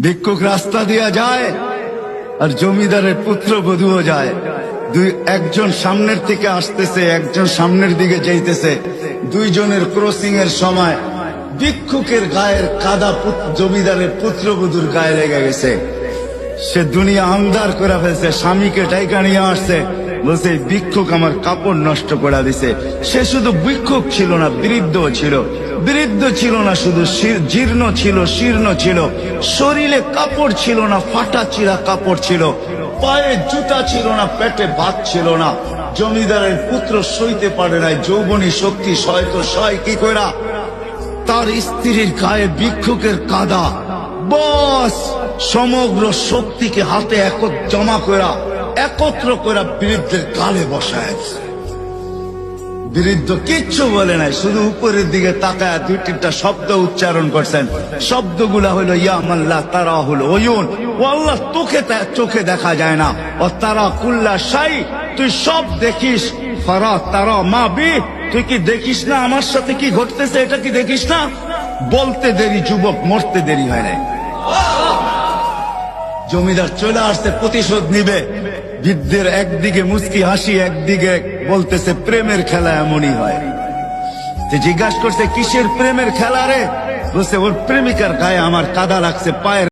ভিক্ষুক রাস্তা দিয়া যায় আর জমিদারের পুত্রবধূও যায়। একজন সামনের থেকে আসতেছে, একজন সামনের দিকে যাইতেছে। দুইজনের ক্রসিং এর সময় ভিক্ষুকের গায়ের কাদা জমিদারের পুত্রবধূর গায়ে লেগে গেছে। সে দুনিয়া আন্ধার করে ফেলছে, স্বামীকে টাইকা নিয়ে আসছে, বলছে ভিক্ষুক আমার কাপড় নষ্ট করে দিছে। সে শুধু ভিক্ষুক ছিল না, বৃদ্ধ ছিল। বৃদ্ধ ছিল না শুধু, জীর্ণ ছিল, শীর্ণ ছিল। শরীরে কাপড় ছিল না, ফাটা চিরা কাপড় ছিল। পায়ে জুতা ছিল না, পেটে ভাত ছিল না। জমিদারের পুত্র সইতে পারে নাই, যৌবনী শক্তি সয়তো সয় কি কইরা তার স্ত্রীর গায়ে ভিক্ষুকের কাদা, বস সমগ্র শক্তিকে হাতে জমা করা, একত্র করা বৃদ্ধের গালে বসায়। বৃদ্ধ কিচ্ছু বলে নাই, শুধু উপরের দিকে তাকায় দুই তিনটা শব্দ উচ্চারণ করছেন। শব্দগুলা হলো ইয়া মাল্লা তারা হলো ওয়ুন, ও আল্লাহ তোকে চোখে দেখা যায় না, ও তারা কুল্লা শাই তুই সব দেখিস, ফারা তারা মা বি তুই কি দেখিস না আমার সাথে কি ঘটতেছে, এটা কি দেখিস না? বলতে দেরি যুবক, মরতে দেরি হয় নাই। জমিদার চলে আসছে, প্রতিশোধ নিবে। বৃদ্ধের একদিকে মুস্কি হাসি, একদিকে বলতেছে প্রেমের খেলা এমনই হয়। জিজ্ঞাসা করছে কিসের প্রেমের খেলা রে? বলছে ওর প্রেমিকার গায়ে আমার কাদা লাগছে, পায়ের